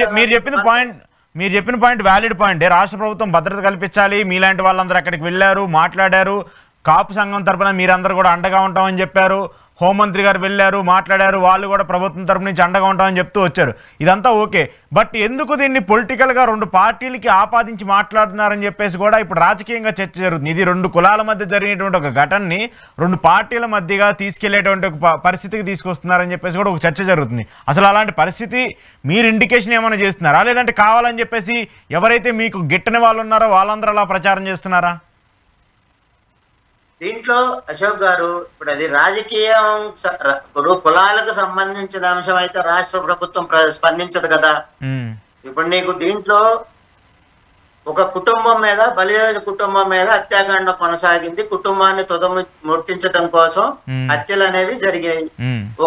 మీరు చెప్పిన point valid పాయింటే. రాష్ట్ర ప్రభుత్వం భద్రత కల్పించాలి, మీలాంటి వాళ్ళందరూ అక్కడికి వెళ్ళారు, మాట్లాడారు, కాపు సంఘం తరపున మీరందరూ కూడా అండగా ఉంటామని చెప్పారు, హోంమంత్రి గారు వెళ్ళారు, మాట్లాడారు, వాళ్ళు కూడా ప్రభుత్వం తరపు నుంచి అండగా ఉంటామని చెప్తూ వచ్చారు. ఇదంతా ఓకే. బట్ ఎందుకు దీన్ని పొలిటికల్గా రెండు పార్టీలకి ఆపాదించి మాట్లాడుతున్నారని చెప్పేసి కూడా ఇప్పుడు రాజకీయంగా చర్చ జరుగుతుంది. ఇది రెండు కులాల మధ్య జరిగినటువంటి ఒక ఘటనని రెండు పార్టీల మధ్యగా తీసుకెళ్లేటువంటి ఒక పరిస్థితికి తీసుకొస్తున్నారని చెప్పేసి కూడా ఒక చర్చ జరుగుతుంది. అసలు అలాంటి పరిస్థితి మీరు ఇండికేషన్ ఏమైనా చేస్తున్నారా, లేదంటే కావాలని చెప్పేసి ఎవరైతే మీకు గిట్టని వాళ్ళు ఉన్నారో వాళ్ళందరూ అలా ప్రచారం చేస్తున్నారా? దీంట్లో అశోక్ గారు, ఇప్పుడు అది రాజకీయం కులాలకు సంబంధించిన అంశం అయితే రాష్ట్ర ప్రభుత్వం స్పందించదు కదా. ఇప్పుడు నీకు దీంట్లో ఒక కుటుంబం మీద, బలిజ కుటుంబం మీద హత్యాకాండ కొనసాగింది. కుటుంబాన్ని ముట్టించడం కోసం హత్యలు అనేవి జరిగాయి.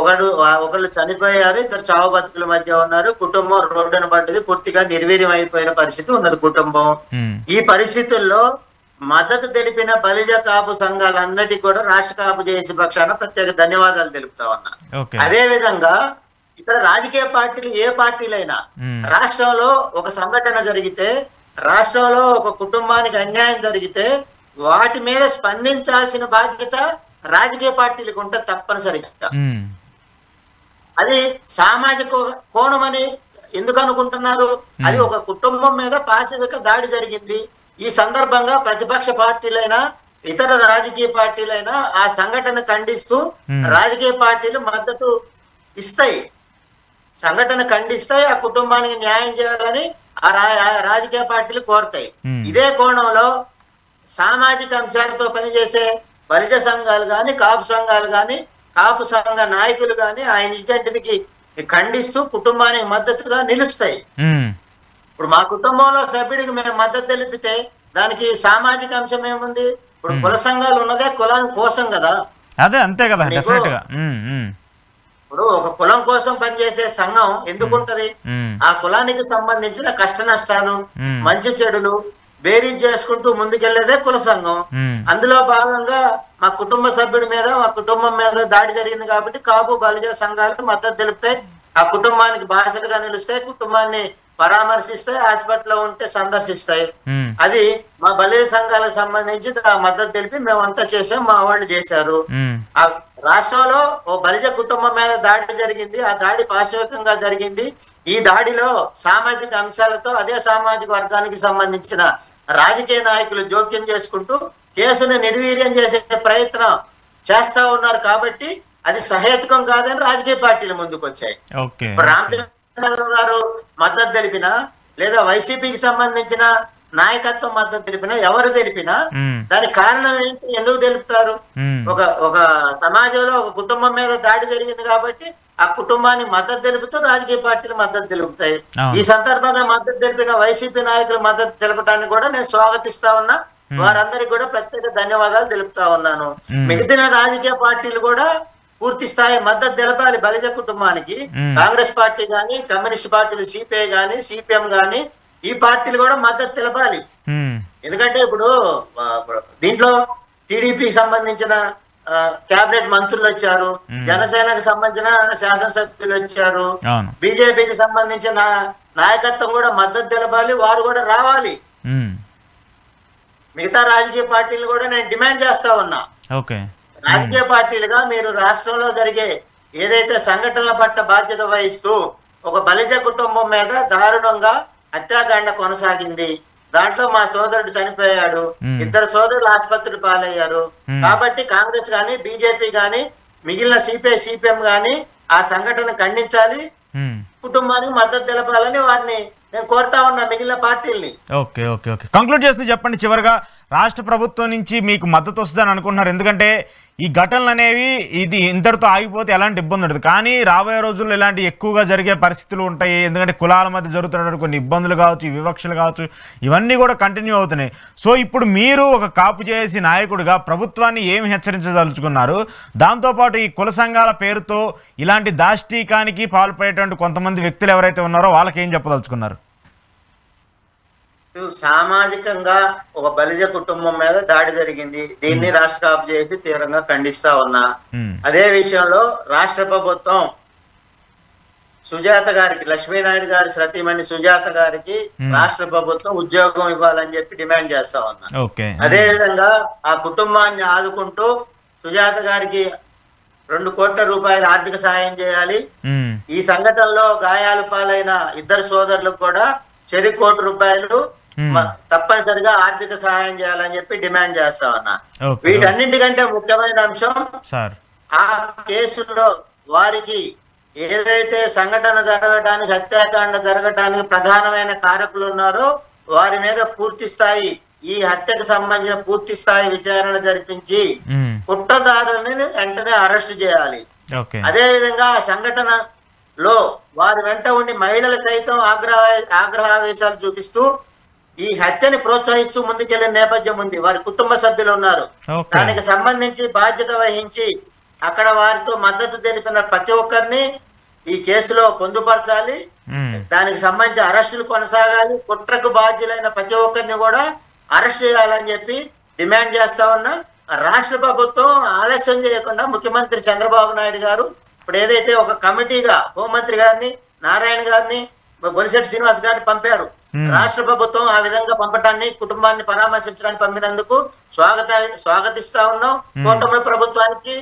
ఒకళ్ళు చనిపోయారు, ఇద్దరు చావు బతుకుల మధ్య ఉన్నారు. కుటుంబం రోడ్డున పడ్డది, పూర్తిగా నిర్వీర్యం అయిపోయిన పరిస్థితి ఉన్నది కుటుంబం. ఈ పరిస్థితుల్లో మద్దతు తెలిపిన బలిజ కాపు సంఘాలన్నిటికీ కూడా రాష్ట్ర కాపు జేఏసీ పక్షాన ప్రత్యేక ధన్యవాదాలు తెలుపుతా ఉన్నా. అదే విధంగా ఇక్కడ రాజకీయ పార్టీలు, ఏ పార్టీలైనా రాష్ట్రంలో ఒక సంఘటన జరిగితే, రాష్ట్రంలో ఒక కుటుంబానికి అన్యాయం జరిగితే వాటి మీద స్పందించాల్సిన బాధ్యత రాజకీయ పార్టీలకు ఉంటే తప్పనిసరిగా. అది సామాజిక కోణం అని ఎందుకు అనుకుంటున్నారు? అది ఒక కుటుంబం మీద పాశవిక దాడి జరిగింది. ఈ సందర్భంగా ప్రతిపక్ష పార్టీలైనా ఇతర రాజకీయ పార్టీలైనా ఆ సంఘటన ఖండిస్తూ రాజకీయ పార్టీలు మద్దతు ఇస్తాయి, సంఘటన ఖండిస్తాయి, ఆ కుటుంబానికి న్యాయం చేయాలని ఆ రాజకీయ పార్టీలు కోరుతాయి. ఇదే కోణంలో సామాజిక అంశాలతో పనిచేసే బలిజ సంఘాలు గాని, కాపు సంఘాలు గాని, కాపు సంఘ నాయకులు గాని ఆ ఇన్సిడెంట్కి ఖండిస్తూ కుటుంబానికి మద్దతుగా నిలుస్తాయి. ఇప్పుడు మా కుటుంబంలో సభ్యుడికి మేము మద్దతు తెలిపితే దానికి సామాజిక అంశం ఏముంది? ఇప్పుడు కుల సంఘాలు ఉన్నదే కులాని కోసం కదా. అదే, అంతే కదా. ఇప్పుడు ఒక కులం కోసం పనిచేసే సంఘం ఎందుకుంటది? ఆ కులానికి సంబంధించిన కష్ట నష్టాలు, మంచి చెడులు బేరీజ్ చేసుకుంటూ ముందుకెళ్లేదే కుల సంఘం. అందులో భాగంగా మా కుటుంబ సభ్యుడి మీద, మా కుటుంబం మీద దాడి జరిగింది కాబట్టి కాపు బలిజ సంఘాలు మద్దతు తెలుపుతాయి, ఆ కుటుంబానికి బాసటగా నిలుస్తాయి, కుటుంబాన్ని పరామర్శిస్తాయి, హాస్పిటల్లో ఉంటే సందర్శిస్తాయి. అది మా బలిజ సంఘాలకు సంబంధించి మద్దతు తెలిపి మేమంతా చేసాం, మా వాళ్ళు చేశారు. ఆ రాష్ట్రంలో ఓ బలిజ కుటుంబం మీద దాడి జరిగింది, ఆ దాడి పాశవికంగా జరిగింది. ఈ దాడిలో సామాజిక అంశాలతో అదే సామాజిక వర్గానికి సంబంధించిన రాజకీయ నాయకులు జోక్యం చేసుకుంటూ కేసును నిర్వీర్యం చేసే ప్రయత్నం చేస్తా ఉన్నారు కాబట్టి అది సహేతుకం కాదని రాజకీయ పార్టీలు ముందుకు వచ్చాయి. రామచంద్ర గారు మద్దతు తెలిపినా, లేదా వైసీపీకి సంబంధించిన నాయకత్వం మద్దతు తెలిపినా, ఎవరు తెలిపినా దానికి కారణం ఏంటి, ఎందుకు తెలుపుతారు? ఒక సమాజంలో ఒక కుటుంబం మీద దాడి జరిగింది కాబట్టి ఆ కుటుంబానికి మద్దతు తెలుపుతూ రాజకీయ పార్టీలు మద్దతు తెలుపుతాయి. ఈ సందర్భంగా మద్దతు తెలిపిన వైసీపీ నాయకులు మద్దతు తెలపడానికి కూడా నేను స్వాగతిస్తా ఉన్నా. వారందరికీ కూడా ప్రత్యేక ధన్యవాదాలు తెలుపుతా ఉన్నాను. మిగతా రాజకీయ పార్టీలు కూడా పూర్తి స్థాయి మద్దతు తెలపాలి బలిజ కుటుంబానికి. కాంగ్రెస్ పార్టీ గాని, కమ్యూనిస్ట్ పార్టీలు సిపిఐ గాని, సిపిఎం గాని, ఈ పార్టీలు కూడా మద్దతు తెలపాలి. ఎందుకంటే ఇప్పుడు దీంట్లో టీడీపీకి సంబంధించిన కేబినెట్ మంత్రులు వచ్చారు, జనసేనకు సంబంధించిన శాసనసభ్యులు వచ్చారు, బీజేపీకి సంబంధించిన నాయకత్వం కూడా మద్దతు తెలపాలి, వారు కూడా రావాలి. మిగతా రాజకీయ పార్టీలు కూడా నేను డిమాండ్ చేస్తా ఉన్నా. రాజకీయ పార్టీలుగా మీరు రాష్ట్రంలో జరిగే ఏదైతే సంఘటనల పట్ల బాధ్యత వహిస్తూ ఒక బలిజ కుటుంబం మీద దారుణంగా హత్యాకాండ కొనసాగింది, దాంట్లో మా సోదరుడు చనిపోయాడు, ఇద్దరు సోదరులు ఆసుపత్రులు పాలయ్యారు. కాబట్టి కాంగ్రెస్ గాని, బీజేపీ గాని, మిగిలిన సిపిఐ సిపిఎం గాని ఆ సంఘటన ఖండించాలి, కుటుంబానికి మద్దతు తెలపాలని వారిని నేను కోరుతా ఉన్నా, మిగిలిన పార్టీల్ని. కంక్లూడ్ చేస్తూ చెప్పండి చివరిగా, రాష్ట్ర ప్రభుత్వం నుంచి మీకు మద్దతు వస్తుందని అనుకుంటున్నారు? ఎందుకంటే ఈ ఘటనలు అనేవి ఇది ఇంతటితో ఆగిపోతే ఎలాంటి ఇబ్బంది ఉండదు, కానీ రాబోయే రోజుల్లో ఇలాంటి ఎక్కువగా జరిగే పరిస్థితులు ఉంటాయి. ఎందుకంటే కులాల మధ్య జరుగుతున్న కొన్ని ఇబ్బందులు కావచ్చు, వివక్షలు కావచ్చు, ఇవన్నీ కూడా కంటిన్యూ అవుతున్నాయి. సో ఇప్పుడు మీరు ఒక కాపు జేఏసీ నాయకుడిగా ప్రభుత్వాన్ని ఏమి హెచ్చరించదలుచుకున్నారు? దాంతోపాటు ఈ కుల సంఘాల పేరుతో ఇలాంటి దాష్టీకానికి పాల్పడేటువంటి కొంతమంది వ్యక్తులు ఎవరైతే ఉన్నారో వాళ్ళకి ఏం చెప్పదలుచుకున్నారు? సామాజికంగా ఒక బలిజ కుటుంబం మీద దాడి జరిగింది, దీన్ని రాష్ట్ర కాపు చేసి తీవ్రంగా ఖండిస్తా ఉన్నా. అదే విషయంలో రాష్ట్ర ప్రభుత్వం సుజాత గారికి, లక్ష్మీనాయుడు గారి సతీమణి సుజాత గారికి రాష్ట్ర ప్రభుత్వం ఉద్యోగం ఇవ్వాలని చెప్పి డిమాండ్ చేస్తా ఉన్నా. అదే విధంగా ఆ కుటుంబాన్ని ఆదుకుంటూ సుజాత గారికి 2 కోట్ల రూపాయల ఆర్థిక సహాయం చేయాలి. ఈ సంఘటనలో గాయాలు పాలైన ఇద్దరు సోదరులకు కూడా చెరి ₹1 కోటి తప్పనిసరిగా ఆర్థిక సహాయం చేయాలని చెప్పి డిమాండ్ చేస్తా ఉన్నా. వీటన్నింటికంటే ముఖ్యమైన అంశం, ఆ కేసులో వారికి ఏదైతే సంఘటన జరగడానికి, హత్యాకాండ జరగడానికి ప్రధానమైన కారకులు ఉన్నారో వారి మీద పూర్తి స్థాయి, ఈ హత్యకు సంబంధించిన పూర్తి స్థాయి విచారణ జరిపించి కుట్రదారులను వెంటనే అరెస్ట్ చేయాలి. అదే విధంగా ఆ సంఘటనలో వారి వెంట ఉండి మహిళలు సైతం ఆగ్రహావేశాలు చూపిస్తూ ఈ హత్యని ప్రోత్సహిస్తూ ముందుకెళ్లిన నేపథ్యం ఉంది. వారి కుటుంబ సభ్యులు ఉన్నారు. దానికి సంబంధించి బాధ్యత వహించి అక్కడ వారితో మద్దతు తెలిపిన ప్రతి ఒక్కరిని ఈ కేసులో పొందుపరచాలి. దానికి సంబంధించి అరెస్టులు కొనసాగాలి. కుట్రకు బాధ్యులైన ప్రతి ఒక్కరిని కూడా అరెస్ట్ చేయాలని చెప్పి డిమాండ్ చేస్తా ఉన్నా. రాష్ట్ర ప్రభుత్వం ఆలస్యం చేయకుండా ముఖ్యమంత్రి చంద్రబాబు నాయుడు గారు ఇప్పుడు ఏదైతే ఒక కమిటీగా హోంమంత్రి గారిని, నారాయణ గారిని, బొలిశెట్టి శ్రీనివాస్ గారిని పంపారు. రాష్ట్ర ప్రభుత్వం ఆ విధంగా పంపటాన్ని, కుటుంబాన్ని పరామర్శించడానికి పంపినందుకు స్వాగతిస్తా ఉన్నాం. కూటమి ప్రభుత్వానికి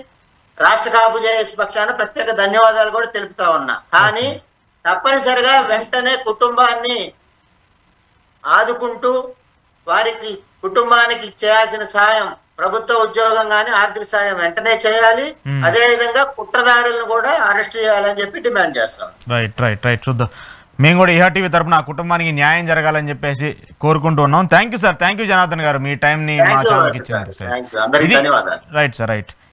రాష్ట్ర కాపు జేఏసీ పక్షాన ప్రత్యేక ధన్యవాదాలు కూడా తెలుపుతా ఉన్నా. కానీ తప్పనిసరిగా వెంటనే కుటుంబాన్ని ఆదుకుంటూ వారికి, కుటుంబానికి చేయాల్సిన సాయం, ప్రభుత్వ ఉద్యోగం గానీ ఆర్థిక సాయం వెంటనే చేయాలి. అదే విధంగా కుట్రదారులను కూడా అరెస్ట్ చేయాలని చెప్పి డిమాండ్ చేస్తాం. రైట్ చూద్దాం. మేము కూడా ఈహా టీవీ తరపున ఆ కుటుంబానికి న్యాయం జరగాలని చెప్పేసి కోరుకుంటూ ఉన్నాం. Thank you sir, thank you Janardhan గారు, మీ టైంని మా ఛానల్కి ఇచ్చినందుకు. Right sir, right.